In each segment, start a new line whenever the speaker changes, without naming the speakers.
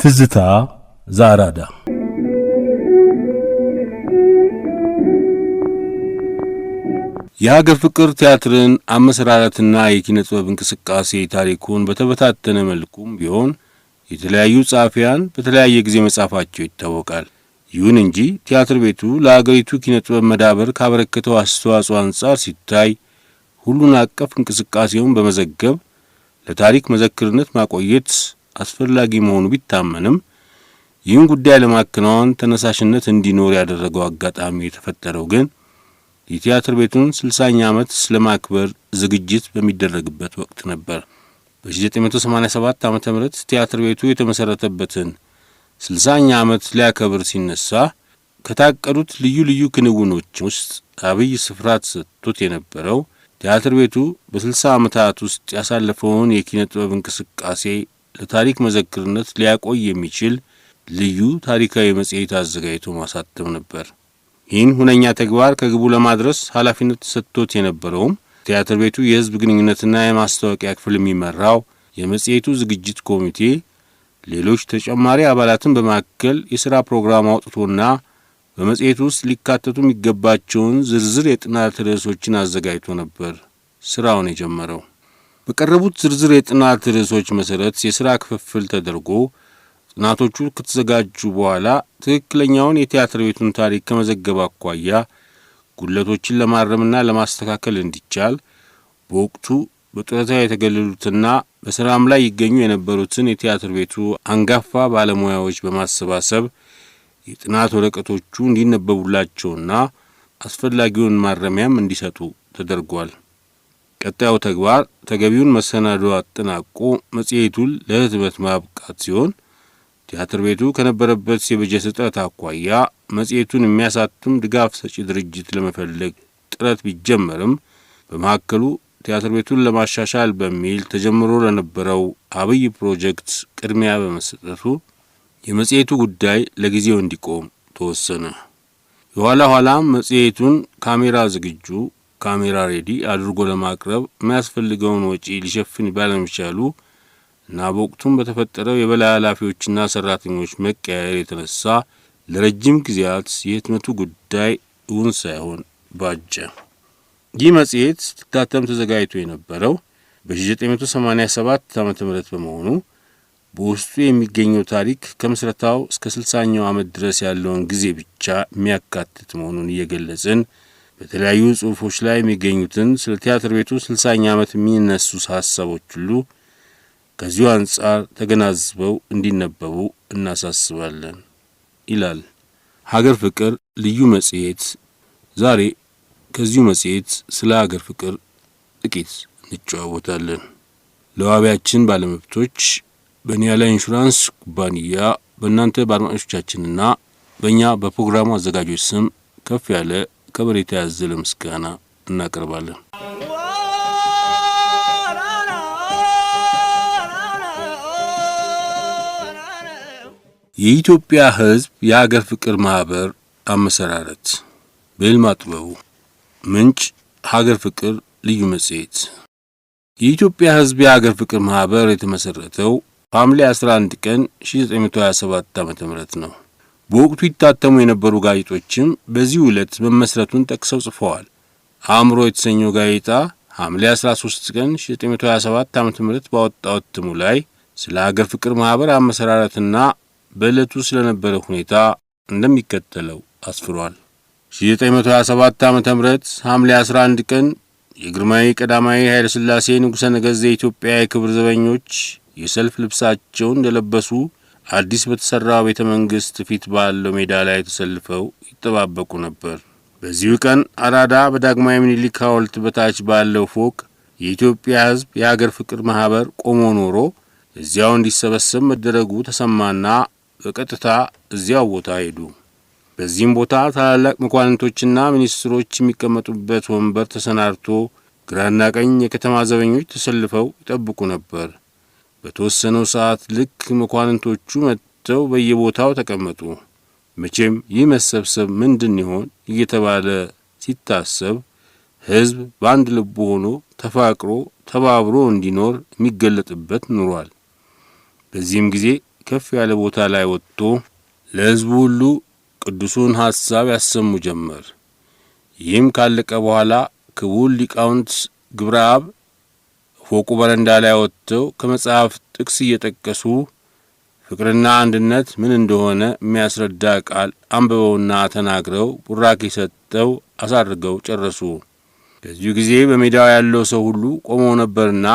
ትዝታ ዘአራዳ የሀገር ፍቅር ቲያትርን አመሰራረትና የኪነ ጥበብ እንቅስቃሴ ታሪኩን በተበታተነ መልኩም ቢሆን የተለያዩ ጻፊያን በተለያየ ጊዜ መጻፋቸው ይታወቃል። ይሁን እንጂ ቲያትር ቤቱ ለሀገሪቱ ኪነ ጥበብ መዳበር ካበረከተው አስተዋጽኦ አንጻር ሲታይ ሁሉን አቀፍ እንቅስቃሴውን በመዘገብ ለታሪክ መዘክርነት ማቆየት አስፈላጊ መሆኑ ቢታመንም ይህን ጉዳይ ለማከናወን ተነሳሽነት እንዲኖር ያደረገው አጋጣሚ የተፈጠረው ግን የቲያትር ቤቱን 60ኛ ዓመት ለማክበር ዝግጅት በሚደረግበት ወቅት ነበር። በ1987 ዓመተ ምህረት ቲያትር ቤቱ የተመሰረተበትን 60ኛ ዓመት ሊያከብር ሲነሳ ከታቀዱት ልዩ ልዩ ክንውኖች ውስጥ አብይ ስፍራ ተሰጥቶት የነበረው ቲያትር ቤቱ በ60 ዓመታት ውስጥ ያሳለፈውን የኪነ ጥበብ እንቅስቃሴ ለታሪክ መዘክርነት ሊያቆይ የሚችል ልዩ ታሪካዊ መጽሔት አዘጋጅቶ ማሳተም ነበር። ይህን ሁነኛ ተግባር ከግቡ ለማድረስ ኃላፊነት ተሰጥቶት የነበረውም ቲያትር ቤቱ የሕዝብ ግንኙነትና የማስታወቂያ ክፍል የሚመራው የመጽሔቱ ዝግጅት ኮሚቴ ሌሎች ተጨማሪ አባላትን በማከል የሥራ ፕሮግራም አውጥቶና በመጽሔቱ ውስጥ ሊካተቱ የሚገባቸውን ዝርዝር የጥናት ርዕሶችን አዘጋጅቶ ነበር ስራውን የጀመረው። በቀረቡት ዝርዝር የጥናት ርዕሶች መሰረት የሥራ ክፍፍል ተደርጎ ጥናቶቹ ከተዘጋጁ በኋላ ትክክለኛውን የቲያትር ቤቱን ታሪክ ከመዘገብ አኳያ ጉድለቶችን ለማረምና ለማስተካከል እንዲቻል በወቅቱ በጡረታ የተገለሉትና በስራም ላይ ይገኙ የነበሩትን የቲያትር ቤቱ አንጋፋ ባለሙያዎች በማሰባሰብ የጥናት ወረቀቶቹ እንዲነበቡላቸውና አስፈላጊውን ማረሚያም እንዲሰጡ ተደርጓል። ቀጣዩ ተግባር ተገቢውን መሰናዶ አጠናቆ መጽሔቱን ለህትመት ማብቃት ሲሆን ቲያትር ቤቱ ከነበረበት የበጀት እጥረት አኳያ መጽሔቱን የሚያሳትም ድጋፍ ሰጪ ድርጅት ለመፈለግ ጥረት ቢጀመርም በመካከሉ ቲያትር ቤቱን ለማሻሻል በሚል ተጀምሮ ለነበረው አብይ ፕሮጀክት ቅድሚያ በመሰጠቱ የመጽሔቱ ጉዳይ ለጊዜው እንዲቆም ተወሰነ። የኋላ ኋላም መጽሔቱን ካሜራ ዝግጁ ካሜራ ሬዲ አድርጎ ለማቅረብ የሚያስፈልገውን ወጪ ሊሸፍን ባለመቻሉ እና በወቅቱም በተፈጠረው የበላይ ኃላፊዎችና ሰራተኞች መቀያየር የተነሳ ለረጅም ጊዜያት የህትመቱ ጉዳይ እውን ሳይሆን ባጀ። ይህ መጽሔት ሊታተም ተዘጋጅቶ የነበረው በ1987 ዓመተ ምህረት በመሆኑ በውስጡ የሚገኘው ታሪክ ከምስረታው እስከ 60ኛው ዓመት ድረስ ያለውን ጊዜ ብቻ የሚያካትት መሆኑን እየገለጽን በተለያዩ ጽሑፎች ላይ የሚገኙትን ስለ ቲያትር ቤቱ 60ኛ ዓመት የሚነሱ ሐሳቦች ሁሉ ከዚሁ አንጻር ተገናዝበው እንዲነበቡ እናሳስባለን ይላል ሀገር ፍቅር ልዩ መጽሔት። ዛሬ ከዚሁ መጽሔት ስለ ሀገር ፍቅር ጥቂት እንጨዋወታለን። ለዋቢያችን ባለመብቶች በኒያላ ኢንሹራንስ ኩባንያ በእናንተ በአድማጮቻችንና በእኛ በፕሮግራሙ አዘጋጆች ስም ከፍ ያለ ከበሬታ ያዘለ ምስጋና እናቀርባለን። የኢትዮጵያ ሕዝብ የሀገር ፍቅር ማህበር አመሰራረት በይልማ ጥበቡ። ምንጭ ሀገር ፍቅር ልዩ መጽሔት። የኢትዮጵያ ሕዝብ የሀገር ፍቅር ማህበር የተመሰረተው ሐምሌ 11 ቀን 1927 ዓመተ ምህረት ነው። በወቅቱ ይታተሙ የነበሩ ጋዜጦችም በዚህ ዕለት መመስረቱን ጠቅሰው ጽፈዋል። አእምሮ የተሰኘው ጋዜጣ ሐምሌ 13 ቀን 1927 ዓመተ ምህረት ባወጣው እትሙ ላይ ስለ ሀገር ፍቅር ማህበር አመሰራረትና በዕለቱ ስለነበረ ሁኔታ እንደሚከተለው አስፍሯል። 1927 ዓመተ ምህረት ሐምሌ 11 ቀን የግርማዊ ቀዳማዊ ኃይለ ሥላሴ ንጉሠ ነገሥት የኢትዮጵያ የክብር ዘበኞች የሰልፍ ልብሳቸውን እንደለበሱ አዲስ በተሰራው ቤተ መንግስት ፊት ባለው ሜዳ ላይ ተሰልፈው ይጠባበቁ ነበር። በዚሁ ቀን አራዳ በዳግማዊ ምኒልክ ሐውልት በታች ባለው ፎቅ የኢትዮጵያ ሕዝብ የሀገር ፍቅር ማህበር ቆሞ ኖሮ እዚያው እንዲሰበሰብ መደረጉ ተሰማና በቀጥታ እዚያው ቦታ ሄዱ። በዚህም ቦታ ታላላቅ መኳንንቶችና ሚኒስትሮች የሚቀመጡበት ወንበር ተሰናድቶ ግራና ቀኝ የከተማ ዘበኞች ተሰልፈው ይጠብቁ ነበር። በተወሰነው ሰዓት ልክ መኳንንቶቹ መጥተው በየቦታው ተቀመጡ። መቼም ይህ መሰብሰብ ምንድን ይሆን እየተባለ ሲታሰብ ሕዝብ በአንድ ልብ ሆኖ ተፋቅሮ ተባብሮ እንዲኖር የሚገለጥበት ኑሯል። በዚህም ጊዜ ከፍ ያለ ቦታ ላይ ወጥቶ ለሕዝቡ ሁሉ ቅዱሱን ሐሳብ ያሰሙ ጀመር። ይህም ካለቀ በኋላ ክቡር ሊቃውንት ግብረ አብ ፎቁ በረንዳ ላይ ወጥተው ከመጽሐፍ ጥቅስ እየጠቀሱ ፍቅርና አንድነት ምን እንደሆነ የሚያስረዳ ቃል አንብበውና ተናግረው ቡራኬ ሰጥተው አሳርገው ጨረሱ። በዚሁ ጊዜ በሜዳው ያለው ሰው ሁሉ ቆመው ነበርና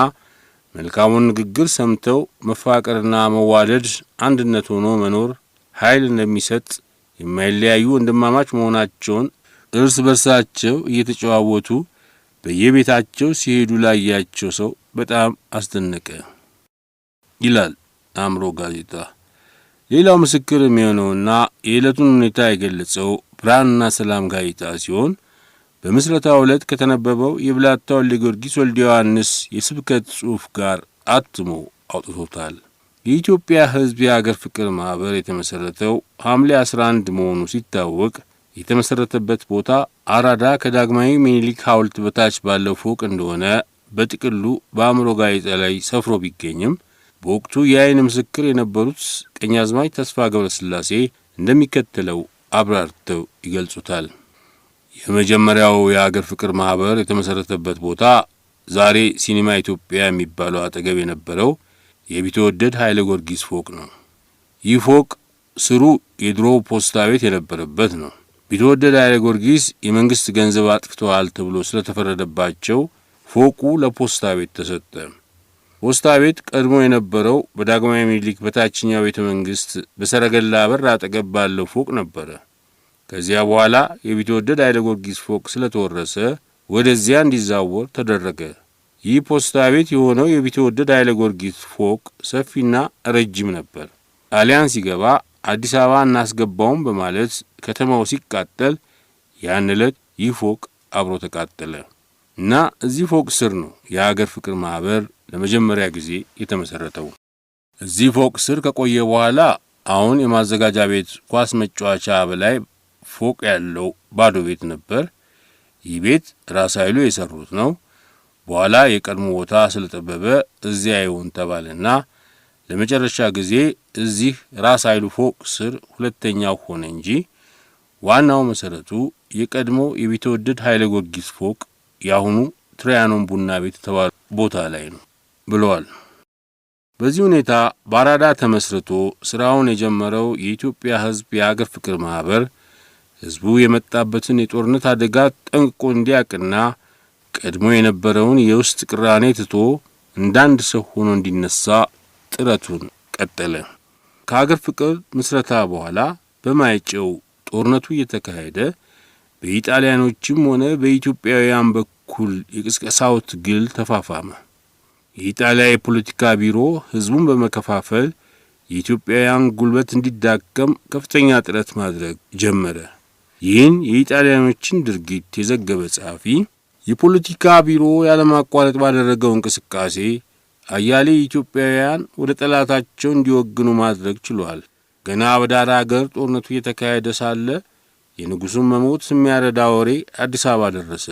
መልካሙን ንግግር ሰምተው መፋቀርና መዋደድ አንድነት ሆኖ መኖር ኃይል እንደሚሰጥ የማይለያዩ ወንድማማች መሆናቸውን እርስ በርሳቸው እየተጨዋወቱ በየቤታቸው ሲሄዱ ላያቸው ሰው በጣም አስደነቀ ይላል አእምሮ ጋዜጣ። ሌላው ምስክር የሚሆነውና የዕለቱን ሁኔታ የገለጸው ብርሃንና ሰላም ጋዜጣ ሲሆን በምስረታው ዕለት ከተነበበው የብላታ ወልደ ጊዮርጊስ ወልደ ዮሐንስ የስብከት ጽሑፍ ጋር አትሞ አውጥቶታል። የኢትዮጵያ ሕዝብ የአገር ፍቅር ማህበር የተመሰረተው ሐምሌ 11 መሆኑ ሲታወቅ የተመሰረተበት ቦታ አራዳ ከዳግማዊ ምኒልክ ሐውልት በታች ባለው ፎቅ እንደሆነ በጥቅሉ በአእምሮ ጋዜጣ ላይ ሰፍሮ ቢገኝም በወቅቱ የዓይን ምስክር የነበሩት ቀኛዝማች ተስፋ ገብረስላሴ እንደሚከተለው አብራርተው ይገልጹታል። የመጀመሪያው የአገር ፍቅር ማህበር የተመሰረተበት ቦታ ዛሬ ሲኒማ ኢትዮጵያ የሚባለው አጠገብ የነበረው የቢትወደድ ኃይለ ጊዮርጊስ ፎቅ ነው። ይህ ፎቅ ስሩ የድሮ ፖስታ ቤት የነበረበት ነው። ቢትወደድ ኃይለ ጊዮርጊስ የመንግስት ገንዘብ አጥፍተዋል ተብሎ ስለተፈረደባቸው ፎቁ ለፖስታ ቤት ተሰጠ። ፖስታ ቤት ቀድሞ የነበረው በዳግማዊ ምኒልክ በታችኛው ቤተ መንግስት በሰረገላ በር አጠገብ ባለው ፎቅ ነበረ። ከዚያ በኋላ የቢትወደድ ኃይለ ጊዮርጊስ ፎቅ ስለተወረሰ ወደዚያ እንዲዛወር ተደረገ። ይህ ፖስታ ቤት የሆነው የቢትወደድ ኃይለ ጊዮርጊስ ፎቅ ሰፊና ረጅም ነበር። ጣሊያን ሲገባ አዲስ አበባ እናስገባውም በማለት ከተማው ሲቃጠል ያን ዕለት ይህ ፎቅ አብሮ ተቃጠለ እና እዚህ ፎቅ ስር ነው የአገር ፍቅር ማህበር ለመጀመሪያ ጊዜ የተመሰረተው። እዚህ ፎቅ ስር ከቆየ በኋላ አሁን የማዘጋጃ ቤት ኳስ መጫወቻ በላይ ፎቅ ያለው ባዶ ቤት ነበር። ይህ ቤት ራስ ኃይሉ የሰሩት ነው። በኋላ የቀድሞ ቦታ ስለጠበበ እዚያ ይሁን ተባለና ለመጨረሻ ጊዜ እዚህ ራስ ኃይሉ ፎቅ ስር ሁለተኛው ሆነ እንጂ ዋናው መሰረቱ የቀድሞ የቢትወደድ ኃይለ ጊዮርጊስ ፎቅ ያሁኑ ትሪያኖን ቡና ቤት ተባለ ቦታ ላይ ነው ብለዋል። በዚህ ሁኔታ ባራዳ ተመስርቶ ስራውን የጀመረው የኢትዮጵያ ሕዝብ የአገር ፍቅር ማህበር ሕዝቡ የመጣበትን የጦርነት አደጋ ጠንቅቆ እንዲያቅና ቀድሞ የነበረውን የውስጥ ቅራኔ ትቶ እንዳንድ ሰው ሆኖ እንዲነሳ ጥረቱን ቀጠለ። ከአገር ፍቅር ምስረታ በኋላ በማይጨው ጦርነቱ እየተካሄደ በኢጣሊያኖችም ሆነ በኢትዮጵያውያን በኩል የቅስቀሳው ትግል ተፋፋመ። የኢጣሊያ የፖለቲካ ቢሮ ሕዝቡን በመከፋፈል የኢትዮጵያውያን ጉልበት እንዲዳከም ከፍተኛ ጥረት ማድረግ ጀመረ። ይህን የኢጣሊያኖችን ድርጊት የዘገበ ጸሐፊ የፖለቲካ ቢሮ ያለማቋረጥ ባደረገው እንቅስቃሴ አያሌ ኢትዮጵያውያን ወደ ጠላታቸው እንዲወግኑ ማድረግ ችሏል። ገና በዳር አገር ጦርነቱ እየተካሄደ ሳለ የንጉሡን መሞት የሚያረዳ ወሬ አዲስ አበባ ደረሰ።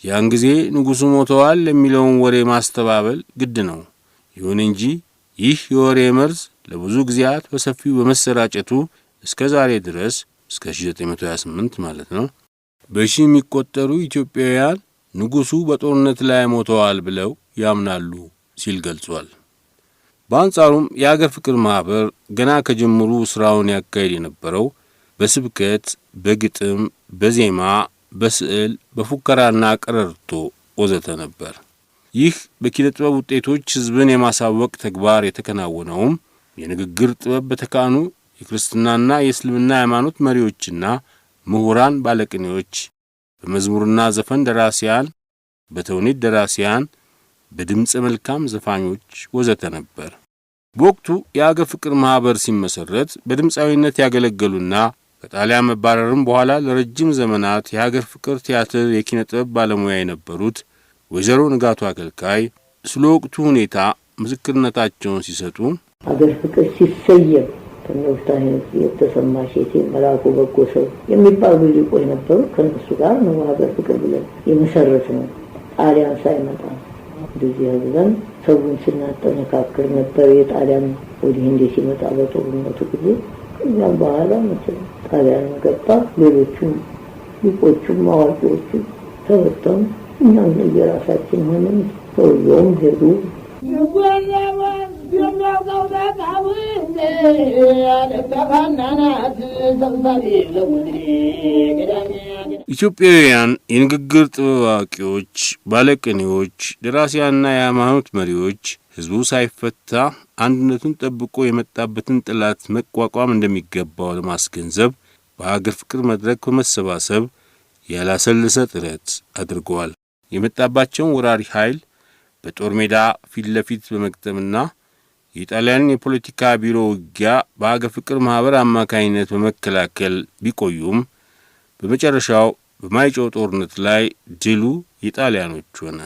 ያን ጊዜ ንጉሡ ሞተዋል የሚለውን ወሬ ማስተባበል ግድ ነው። ይሁን እንጂ ይህ የወሬ መርዝ ለብዙ ጊዜያት በሰፊው በመሰራጨቱ እስከ ዛሬ ድረስ እስከ 1928 ማለት ነው በሺህ የሚቆጠሩ ኢትዮጵያውያን ንጉሡ በጦርነት ላይ ሞተዋል ብለው ያምናሉ ሲል ገልጿል። በአንጻሩም የአገር ፍቅር ማህበር ገና ከጅምሩ ስራውን ያካሄድ የነበረው በስብከት፣ በግጥም፣ በዜማ፣ በስዕል፣ በፉከራና ቀረርቶ ወዘተ ነበር። ይህ በኪነ ጥበብ ውጤቶች ሕዝብን የማሳወቅ ተግባር የተከናወነውም የንግግር ጥበብ በተካኑ የክርስትናና የእስልምና ሃይማኖት መሪዎችና ምሁራን ባለቅኔዎች፣ በመዝሙርና ዘፈን ደራሲያን፣ በተውኔት ደራሲያን፣ በድምፅ መልካም ዘፋኞች ወዘተ ነበር። በወቅቱ የአገር ፍቅር ማህበር ሲመሰረት በድምፃዊነት ያገለገሉና ከጣሊያን መባረርም በኋላ ለረጅም ዘመናት የሀገር ፍቅር ቲያትር የኪነ ጥበብ ባለሙያ የነበሩት ወይዘሮ ንጋቱ አገልካይ ስለ ወቅቱ ሁኔታ ምስክርነታቸውን ሲሰጡ
ሀገር ፍቅር ሲሰየም ከነውስታን የተሰማ ሼቴ መላኩ በጎ ሰው የሚባሉ ሊቆች ነበሩ። ከነሱ ጋር ነው ሀገር ፍቅር ብለን የመሰረት ነው። ጣሊያን ሳይመጣ እንደዚህ ያለን ሰውን ስናጠነካክር ነበር። የጣሊያን ወዲህ እንደ ሲመጣ በጦርነቱ ጊዜ ከዚያም በኋላ መቼም ጣሊያን ገባ። ሌሎቹም ሊቆቹም አዋቂዎቹም ተበተኑ። እኛም የራሳችን ሆነን ሰውየውም ሄዱ።
ኢትዮጵያውያን የንግግር ጥበብ አዋቂዎች፣ ባለቅኔዎች፣ ደራሲያንና የሃይማኖት መሪዎች ህዝቡ ሳይፈታ አንድነቱን ጠብቆ የመጣበትን ጠላት መቋቋም እንደሚገባው ለማስገንዘብ በሀገር ፍቅር መድረክ በመሰባሰብ ያላሰለሰ ጥረት አድርገዋል። የመጣባቸውን ወራሪ ኃይል በጦር ሜዳ ፊት ለፊት በመግጠምና የጣሊያንን የፖለቲካ ቢሮ ውጊያ በሀገር ፍቅር ማህበር አማካኝነት በመከላከል ቢቆዩም በመጨረሻው በማይጨው ጦርነት ላይ ድሉ የጣሊያኖች ሆነ።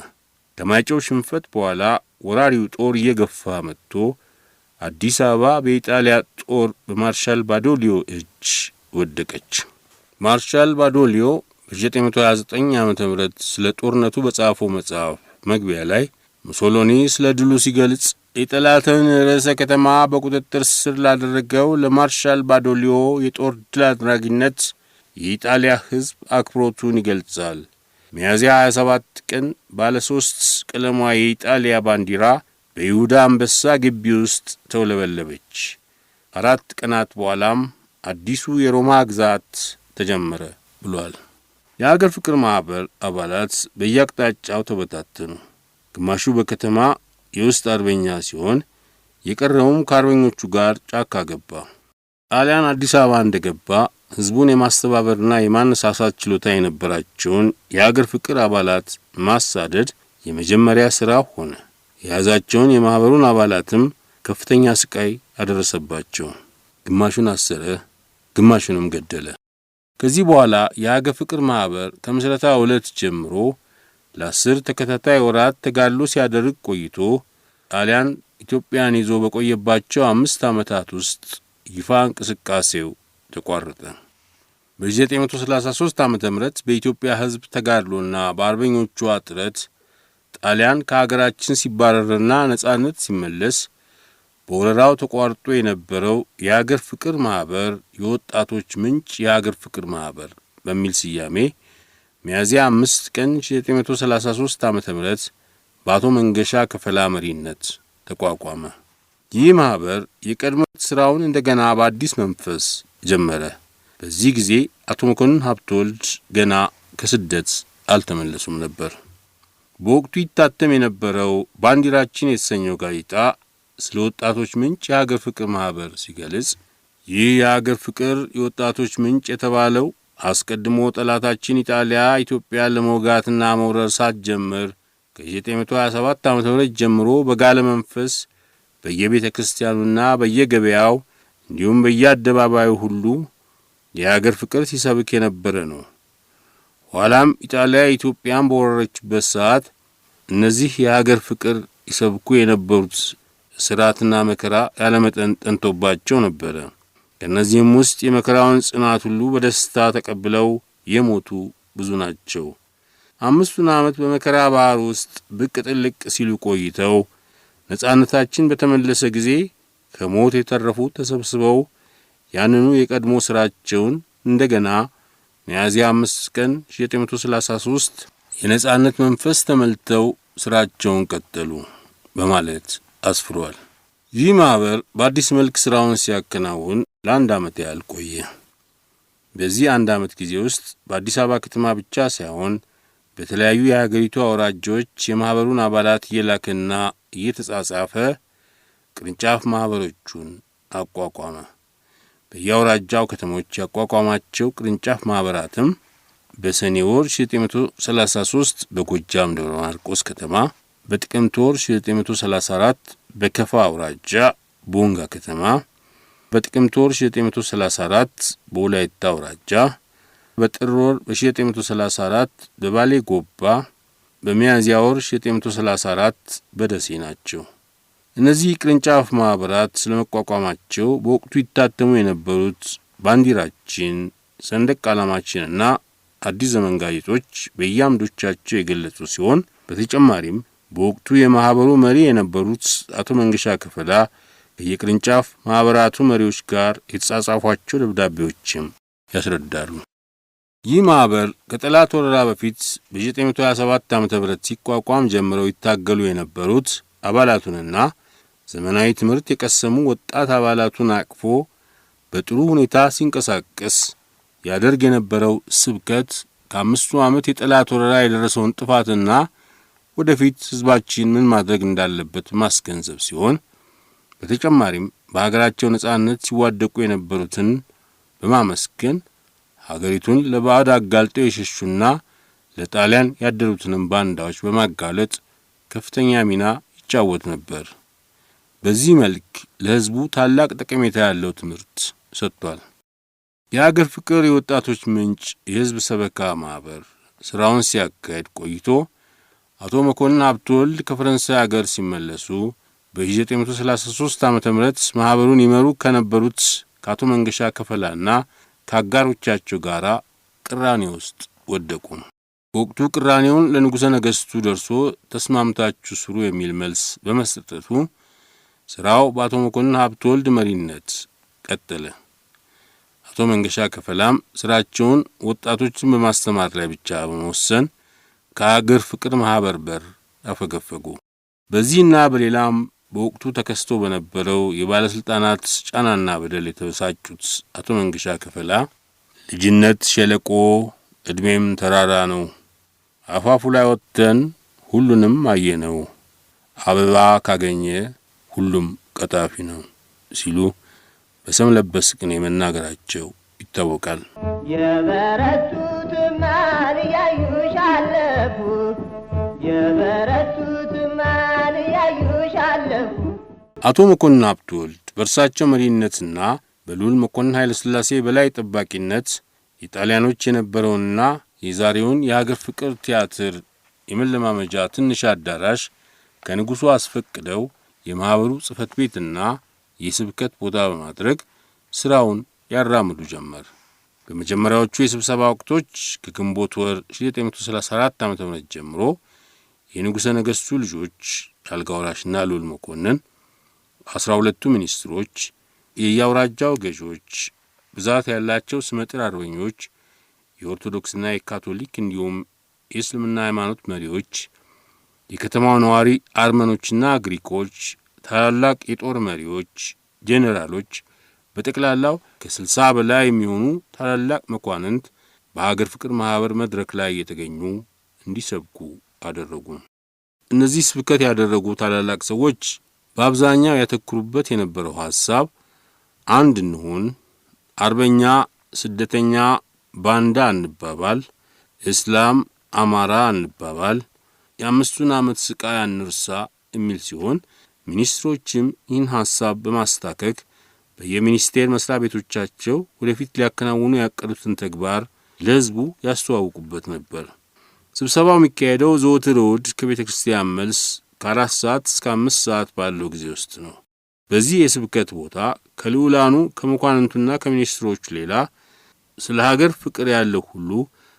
ከማይጨው ሽንፈት በኋላ ወራሪው ጦር እየገፋ መጥቶ አዲስ አበባ በኢጣሊያ ጦር በማርሻል ባዶሊዮ እጅ ወደቀች። ማርሻል ባዶሊዮ በ1929 ዓ.ም ስለ ጦርነቱ በጻፈው መጽሐፍ መግቢያ ላይ ሙሶሎኒ ስለ ድሉ ሲገልጽ የጠላትን ርዕሰ ከተማ በቁጥጥር ስር ላደረገው ለማርሻል ባዶሊዮ የጦር ድል አድራጊነት የኢጣሊያ ሕዝብ አክብሮቱን ይገልጻል። ሚያዝያ 27 ቀን ባለ 3 ቀለሟ የኢጣሊያ ባንዲራ በይሁዳ አንበሳ ግቢ ውስጥ ተውለበለበች። 4 ቀናት በኋላም አዲሱ የሮማ ግዛት ተጀመረ ብሏል። የሀገር ፍቅር ማህበር አባላት በየአቅጣጫው ተበታተኑ። ግማሹ በከተማ የውስጥ አርበኛ ሲሆን የቀረውም ከአርበኞቹ ጋር ጫካ ገባ። ጣሊያን አዲስ አበባ እንደገባ ህዝቡን የማስተባበርና የማነሳሳት ችሎታ የነበራቸውን የሀገር ፍቅር አባላት ማሳደድ የመጀመሪያ ሥራ ሆነ። የያዛቸውን የማህበሩን አባላትም ከፍተኛ ስቃይ አደረሰባቸው። ግማሹን አሰረ፣ ግማሹንም ገደለ። ከዚህ በኋላ የሀገር ፍቅር ማህበር ከምስረታው ዕለት ጀምሮ ለ10 ተከታታይ ወራት ተጋድሎ ሲያደርግ ቆይቶ ጣሊያን ኢትዮጵያን ይዞ በቆየባቸው 5 ዓመታት ውስጥ ይፋ እንቅስቃሴው ተቋረጠ። በ1933 ዓ.ም በኢትዮጵያ ህዝብ ተጋድሎና በአርበኞቹ ጥረት ጣሊያን ከሀገራችን ሲባረርና ነጻነት ሲመለስ በወረራው ተቋርጦ የነበረው የሀገር ፍቅር ማህበር የወጣቶች ምንጭ የሀገር ፍቅር ማህበር በሚል ስያሜ ሚያዝያ 5 ቀን 1933 ዓ.ም በአቶ መንገሻ ከፈላ መሪነት ተቋቋመ። ይህ ማህበር የቀድሞ ስራውን እንደገና በአዲስ መንፈስ ጀመረ። በዚህ ጊዜ አቶ መኮንን ሀብተወልድ ገና ከስደት አልተመለሱም ነበር። በወቅቱ ይታተም የነበረው ባንዲራችን የተሰኘው ጋዜጣ ስለ ወጣቶች ምንጭ የሀገር ፍቅር ማህበር ሲገልጽ ይህ የሀገር ፍቅር የወጣቶች ምንጭ የተባለው አስቀድሞ ጠላታችን ኢጣሊያ ኢትዮጵያን ለመውጋትና መውረር ሳትጀምር ከ1927 ዓ.ም ጀምሮ በጋለ መንፈስ በየቤተ ክርስቲያኑና በየገበያው እንዲሁም በየአደባባዩ ሁሉ የሀገር ፍቅር ሲሰብክ የነበረ ነው። ኋላም ኢጣሊያ ኢትዮጵያን በወረረችበት ሰዓት እነዚህ የሀገር ፍቅር ይሰብኩ የነበሩት ስራትና መከራ ያለመጠን ጠንቶባቸው ነበረ። ከእነዚህም ውስጥ የመከራውን ጽናት ሁሉ በደስታ ተቀብለው የሞቱ ብዙ ናቸው። 5 ዓመት በመከራ ባህር ውስጥ ብቅ ጥልቅ ሲሉ ቆይተው ነጻነታችን በተመለሰ ጊዜ ከሞት የተረፉት ተሰብስበው ያንኑ የቀድሞ ስራቸውን እንደገና ሚያዝያ 5 ቀን 1933 የነጻነት መንፈስ ተመልተው ስራቸውን ቀጠሉ በማለት አስፍሯል። ይህ ማህበር በአዲስ መልክ ስራውን ሲያከናውን ለአንድ ዓመት ያህል ቆየ። በዚህ 1 ዓመት ጊዜ ውስጥ በአዲስ አበባ ከተማ ብቻ ሳይሆን በተለያዩ የሀገሪቱ አውራጃዎች የማህበሩን አባላት እየላከና እየተጻጻፈ ቅርንጫፍ ማህበሮቹን አቋቋመ። በየአውራጃው ከተሞች ያቋቋማቸው ቅርንጫፍ ማህበራትም በሰኔ ወር 1933 በጎጃም ደብረ ማርቆስ ከተማ፣ በጥቅምት ወር 1934 በከፋ አውራጃ ቦንጋ ከተማ፣ በጥቅምት ወር 1934 በወላይታ አውራጃ፣ በጥር ወር 1934 በባሌ ጎባ፣ በሚያዝያ ወር 1934 በደሴ ናቸው። እነዚህ ቅርንጫፍ ማህበራት ስለመቋቋማቸው በወቅቱ ይታተሙ የነበሩት ባንዲራችን፣ ሰንደቅ ዓላማችንና አዲስ ዘመን ጋዜጦች በየአምዶቻቸው የገለጹ ሲሆን በተጨማሪም በወቅቱ የማህበሩ መሪ የነበሩት አቶ መንገሻ ከፈላ ከየቅርንጫፍ ማህበራቱ መሪዎች ጋር የተጻጻፏቸው ደብዳቤዎችም ያስረዳሉ። ይህ ማህበር ከጠላት ወረራ በፊት በ1927 ዓ.ም ሲቋቋም ጀምረው ይታገሉ የነበሩት አባላቱንና ዘመናዊ ትምህርት የቀሰሙ ወጣት አባላቱን አቅፎ በጥሩ ሁኔታ ሲንቀሳቀስ ያደርግ የነበረው ስብከት ከ5 ዓመት የጠላት ወረራ የደረሰውን ጥፋትና ወደፊት ህዝባችን ምን ማድረግ እንዳለበት ማስገንዘብ ሲሆን በተጨማሪም በሀገራቸው ነጻነት ሲዋደቁ የነበሩትን በማመስገን ሀገሪቱን ለባዕድ አጋልጠው የሸሹና ለጣሊያን ያደሩትንም ባንዳዎች በማጋለጥ ከፍተኛ ሚና ይጫወት ነበር። በዚህ መልክ ለህዝቡ ታላቅ ጠቀሜታ ያለው ትምህርት ሰጥቷል። የሀገር ፍቅር የወጣቶች ምንጭ የህዝብ ሰበካ ማህበር ስራውን ሲያካሄድ ቆይቶ አቶ መኮንን ሀብተወልድ ከፈረንሳይ ሀገር ሲመለሱ በ1933 ዓ.ም ማህበሩን ይመሩ ከነበሩት ከአቶ መንገሻ ከፈላና ከአጋሮቻቸው ጋር ቅራኔ ውስጥ ወደቁ። በወቅቱ ቅራኔውን ለንጉሠ ነገሥቱ ደርሶ ተስማምታችሁ ስሩ የሚል መልስ በመስጠቱ ስራው በአቶ መኮንን ሀብተወልድ መሪነት ቀጠለ። አቶ መንገሻ ከፈላም ስራቸውን ወጣቶችን በማስተማር ላይ ብቻ በመወሰን ከሀገር ፍቅር ማህበር በር አፈገፈጉ። በዚህና በሌላም በወቅቱ ተከስቶ በነበረው የባለስልጣናት ጫናና በደል የተበሳጩት አቶ መንገሻ ከፈላ ልጅነት ሸለቆ እድሜም ተራራ ነው፣ አፋፉ ላይ ወጥተን ሁሉንም አየነው፣ አበባ ካገኘ ሁሉም ቀጣፊ ነው ሲሉ በሰም ለበስ ቅኔ መናገራቸው ይታወቃል። የበረቱት ማን ያዩሻለፉ የበረቱት ማን ያዩሻለፉ። አቶ መኮንን ሀብተወልድ በእርሳቸው መሪነትና በልዑል መኮንን ኃይለ ሥላሴ በላይ ጠባቂነት የጣሊያኖች የነበረውንና የዛሬውን የሀገር ፍቅር ቲያትር የመለማመጃ ትንሽ አዳራሽ ከንጉሡ አስፈቅደው የማህበሩ ጽሕፈት ቤትና የስብከት ቦታ በማድረግ ስራውን ያራምዱ ጀመር። በመጀመሪያዎቹ የስብሰባ ወቅቶች ከግንቦት ወር 1934 ዓ.ም ጀምሮ የንጉሠ ነገሥቱ ልጆች አልጋ ወራሽና ልዑል መኮንን፣ 12ቱ ሚኒስትሮች፣ የየአውራጃው ገዦች፣ ብዛት ያላቸው ስመጥር አርበኞች፣ የኦርቶዶክስና የካቶሊክ እንዲሁም የእስልምና ሃይማኖት መሪዎች፣ የከተማው ነዋሪ አርመኖችና ግሪኮች፣ ታላላቅ የጦር መሪዎች፣ ጄኔራሎች፣ በጠቅላላው ከ60 በላይ የሚሆኑ ታላላቅ መኳንንት በሀገር ፍቅር ማህበር መድረክ ላይ የተገኙ እንዲሰብኩ አደረጉ። እነዚህ ስብከት ያደረጉ ታላላቅ ሰዎች በአብዛኛው ያተኩሩበት የነበረው ሐሳብ አንድ እንሁን፣ አርበኛ ስደተኛ ባንዳ አንባባል፣ እስላም አማራ አንባባል፣ የ5 ዓመት ስቃይ አንርሳ የሚል ሲሆን ሚኒስትሮችም ይህን ሐሳብ በማስታከክ በየሚኒስቴር መስሪያ ቤቶቻቸው ወደፊት ሊያከናውኑ ያቀዱትን ተግባር ለሕዝቡ ያስተዋውቁበት ነበር። ስብሰባው የሚካሄደው ዘወትር እሁድ ከቤተ ክርስቲያን መልስ ከ4 ሰዓት እስከ 5 ሰዓት ባለው ጊዜ ውስጥ ነው። በዚህ የስብከት ቦታ ከልዑላኑ ከመኳንንቱና ከሚኒስትሮቹ ሌላ ስለ ሀገር ፍቅር ያለው ሁሉ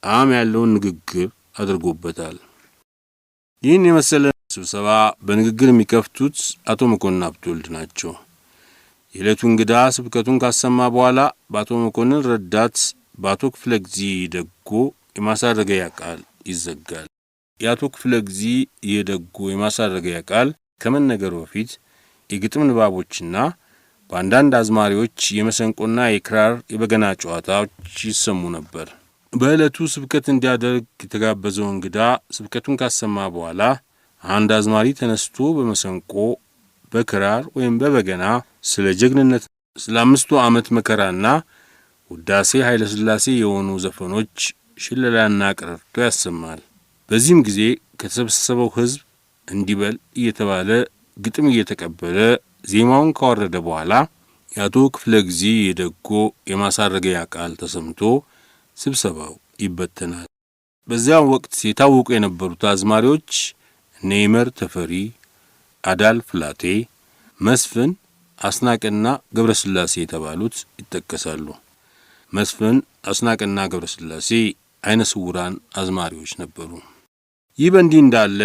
ጣዕም ያለውን ንግግር አድርጎበታል። ይህን የመሰለ ስብሰባ በንግግር የሚከፍቱት አቶ መኮንን ሀብተወልድ ናቸው። የዕለቱ እንግዳ ስብከቱን ካሰማ በኋላ በአቶ መኮንን ረዳት በአቶ ክፍለ ጊዜ ደጎ የማሳረጊያ ቃል ይዘጋል። የአቶ ክፍለ ጊዜ የደጎ የማሳረጊያ ቃል ከመነገሩ በፊት የግጥም ንባቦችና በአንዳንድ አዝማሪዎች የመሰንቆና የክራር የበገና ጨዋታዎች ይሰሙ ነበር። በዕለቱ ስብከት እንዲያደርግ የተጋበዘው እንግዳ ስብከቱን ካሰማ በኋላ አንድ አዝማሪ ተነስቶ በመሰንቆ በክራር ወይም በበገና ስለ ጀግንነት፣ ስለ 5 ዓመት መከራና ውዳሴ ኃይለ ሥላሴ የሆኑ ዘፈኖች ሽለላና ቀረርቶ ያሰማል። በዚህም ጊዜ ከተሰበሰበው ሕዝብ እንዲበል እየተባለ ግጥም እየተቀበለ ዜማውን ካወረደ በኋላ የአቶ ክፍለ ጊዜ የደጎ የማሳረጊያ ቃል ተሰምቶ ስብሰባው ይበተናል። በዚያው ወቅት የታወቁ የነበሩት አዝማሪዎች ኔይመር ተፈሪ፣ አዳል ፍላቴ፣ መስፍን አስናቀና ገብረስላሴ የተባሉት ይጠቀሳሉ። መስፍን አስናቀና ገብረስላሴ አይነ ስውራን አዝማሪዎች ነበሩ። ይህ በእንዲህ እንዳለ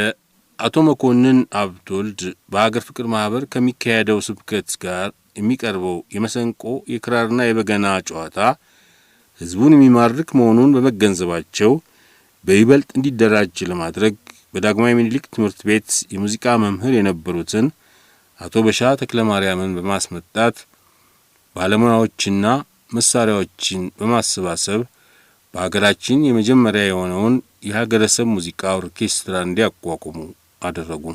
አቶ መኮንን አብቶልድ በሀገር ፍቅር ማህበር ከሚካሄደው ስብከት ጋር የሚቀርበው የመሰንቆ የክራርና የበገና ጨዋታ ህዝቡን የሚማርክ መሆኑን በመገንዘባቸው በይበልጥ እንዲደራጅ ለማድረግ በዳግማዊ ምኒልክ ትምህርት ቤት የሙዚቃ መምህር የነበሩትን አቶ በሻ ተክለማርያምን በማስመጣት ባለሙያዎችና መሳሪያዎችን በማሰባሰብ በሀገራችን የመጀመሪያ የሆነውን የሀገረሰብ ሙዚቃ ኦርኬስትራ እንዲያቋቁሙ አደረጉ።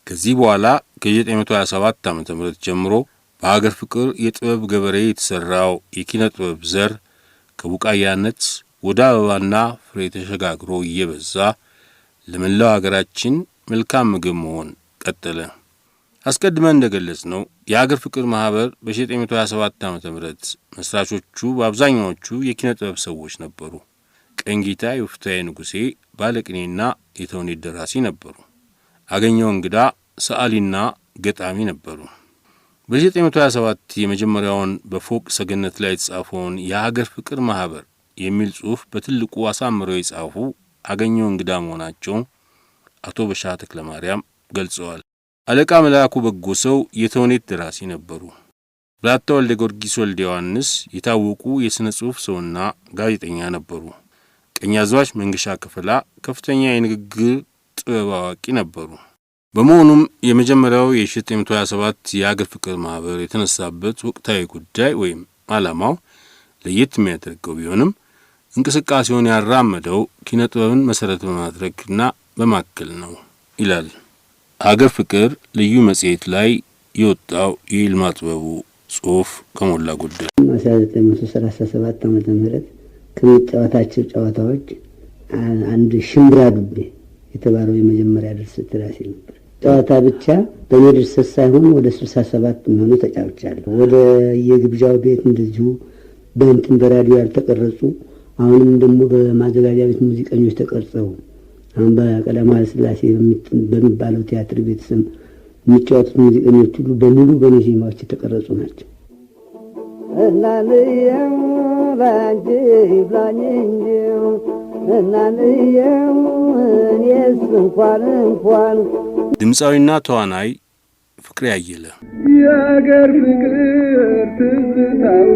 ከዚህ በኋላ ከ1927 ዓ.ም ጀምሮ በሀገር ፍቅር የጥበብ ገበሬ የተሰራው የኪነ ጥበብ ዘር ከቡቃያነት ወደ አበባና ፍሬ ተሸጋግሮ እየበዛ ለመላው ሀገራችን መልካም ምግብ መሆን ቀጠለ። አስቀድመን እንደገለጽነው የሀገር ፍቅር ማህበር በ1927 ዓ.ም መስራቾቹ በአብዛኛዎቹ የኪነ ጥበብ ሰዎች ነበሩ። ቀኝጌታ የፍታዬ ንጉሴ ባለቅኔና የተውኔት ደራሲ ነበሩ። አገኘው እንግዳ ሰዓሊና ገጣሚ ነበሩ። በ1927 የመጀመሪያውን በፎቅ ሰገነት ላይ የተጻፈውን የሀገር ፍቅር ማህበር የሚል ጽሑፍ በትልቁ አሳምረው የጻፉ አገኘው እንግዳ መሆናቸው አቶ በሻ ተክለማርያም ገልጸዋል። አለቃ መላኩ በጎ ሰው የተውኔት ደራሲ ነበሩ። ብላታ ወልደ ጊዮርጊስ ወልደ ዮሐንስ የታወቁ የሥነ ጽሑፍ ሰውና ጋዜጠኛ ነበሩ። ቀኛዝማች መንገሻ ክፍላ ከፍተኛ የንግግር ጥበብ አዋቂ ነበሩ። በመሆኑም የመጀመሪያው የ1927 የሀገር ፍቅር ማህበር የተነሳበት ወቅታዊ ጉዳይ ወይም ዓላማው ለየት የሚያደርገው ቢሆንም እንቅስቃሴውን ያራመደው ኪነ ጥበብን መሰረት በማድረግና በማከል ነው ይላል ሀገር ፍቅር ልዩ መጽሔት ላይ የወጣው የይልማ ጥበቡ ጽሑፍ ከሞላ ጎደል 1937 ዓ.ም ከሚጫወታቸው ጨዋታዎች አንድ ሽምብራ ዱቤ የተባለው የመጀመሪያ ድርሰት ደራሲ ነበር። ጨዋታ ብቻ በኔ ድርሰት ሳይሆን ወደ 67 የሚሆኑ ተጫውቻለሁ። ወደ የግብዣው ቤት እንደዚሁ በእንትን በራዲዮ ያልተቀረጹ አሁንም ደግሞ በማዘጋጃ ቤት ሙዚቀኞች ተቀርጸው አሁን በቀዳማዊ ሥላሴ በሚባለው ቲያትር ቤት ስም የሚጫወቱት ሙዚቀኞች ሁሉ በሙሉ በኔ ዜማዎች የተቀረጹ ናቸው። እናንየው ባንጂ ብላኝው እናንየው እኔስ እንኳን ድምፃዊና ተዋናይ ፍቅሬ አየለ የአገር ፍቅር ትዝታው